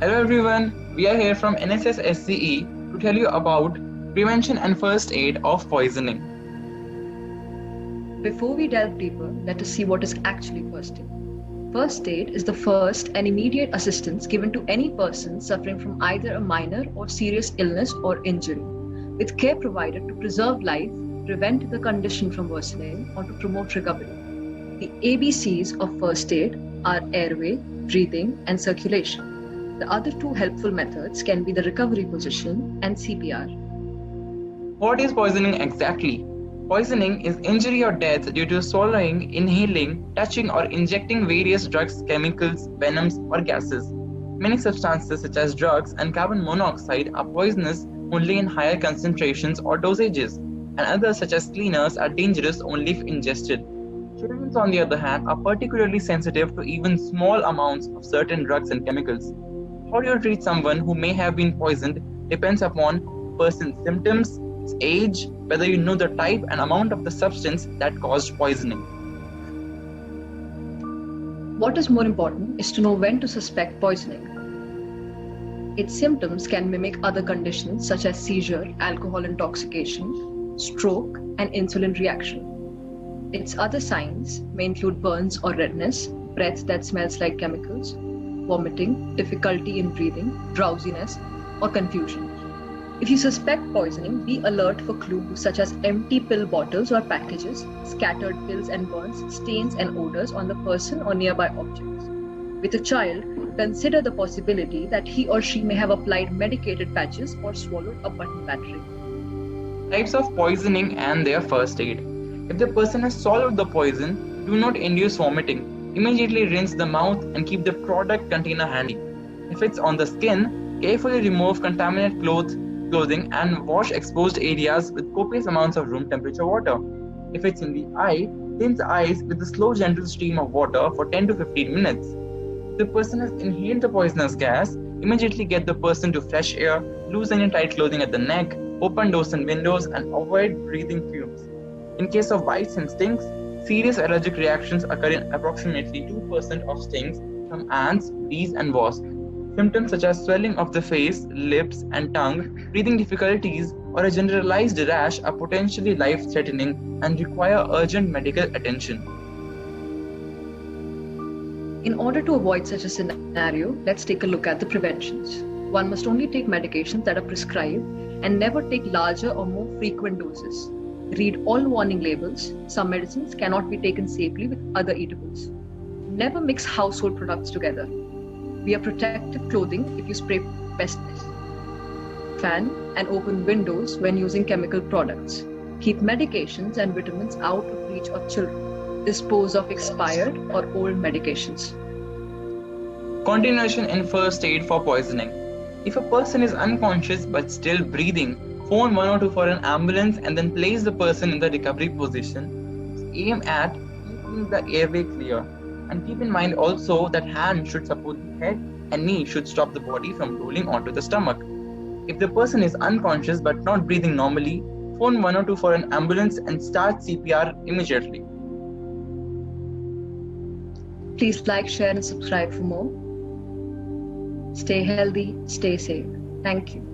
Hello everyone, we are here from NSS SCE to tell you about prevention and first aid of poisoning. Before we delve deeper, let us see what is actually first aid. First aid is the first and immediate assistance given to any person suffering from either a minor or serious illness or injury, with care provided to preserve life, prevent the condition from worsening, or to promote recovery. The ABCs of first aid are airway, breathing, and circulation. The other two helpful methods can be the recovery position and CPR. What is poisoning exactly? Poisoning is injury or death due to swallowing, inhaling, touching, or injecting various drugs, chemicals, venoms, or gases. Many substances such as drugs and carbon monoxide are poisonous only in higher concentrations or dosages, and others such as cleaners are dangerous only if ingested. Children, on the other hand, are particularly sensitive to even small amounts of certain drugs and chemicals. How you treat someone who may have been poisoned depends upon person's symptoms, its age, whether you know the type and amount of the substance that caused poisoning. What is more important is to know when to suspect poisoning. Its symptoms can mimic other conditions such as seizure, alcohol intoxication, stroke, and insulin reaction. Its other signs may include burns or redness, breath that smells like chemicals, vomiting, difficulty in breathing, drowsiness, or confusion. If you suspect poisoning, be alert for clues such as empty pill bottles or packages, scattered pills and burns, stains and odors on the person or nearby objects. With a child, consider the possibility that he or she may have applied medicated patches or swallowed a button battery. Types of poisoning and their first aid. If the person has swallowed the poison, do not induce vomiting. Immediately rinse the mouth and keep the product container handy. If it's on the skin, carefully remove contaminated clothing and wash exposed areas with copious amounts of room temperature water. If it's in the eye, cleanse the eyes with a slow gentle stream of water for 10 to 15 minutes. If the person has inhaled the poisonous gas, immediately get the person to fresh air, loosen any tight clothing at the neck, open doors and windows, and avoid breathing fumes. In case of bites and stings, serious allergic reactions occur in approximately 2% of stings from ants, bees, and wasps. Symptoms such as swelling of the face, lips, and tongue, breathing difficulties, or a generalized rash are potentially life-threatening and require urgent medical attention. In order to avoid such a scenario, let's take a look at the preventions. One must only take medications that are prescribed and never take larger or more frequent doses. Read all warning labels. Some medicines cannot be taken safely with other eatables. Never mix household products together. Wear protective clothing if you spray pesticides. Fan and open windows when using chemical products. Keep medications and vitamins out of reach of children. Dispose of expired or old medications. Continuation in first aid for poisoning. If a person is unconscious but still breathing, phone 102 for an ambulance and then place the person in the recovery position. Aim at keeping the airway clear. And keep in mind also that hand should support the head and knee should stop the body from rolling onto the stomach. If the person is unconscious but not breathing normally, phone 102 for an ambulance and start CPR immediately. Please like, share, and subscribe for more. Stay healthy, stay safe. Thank you.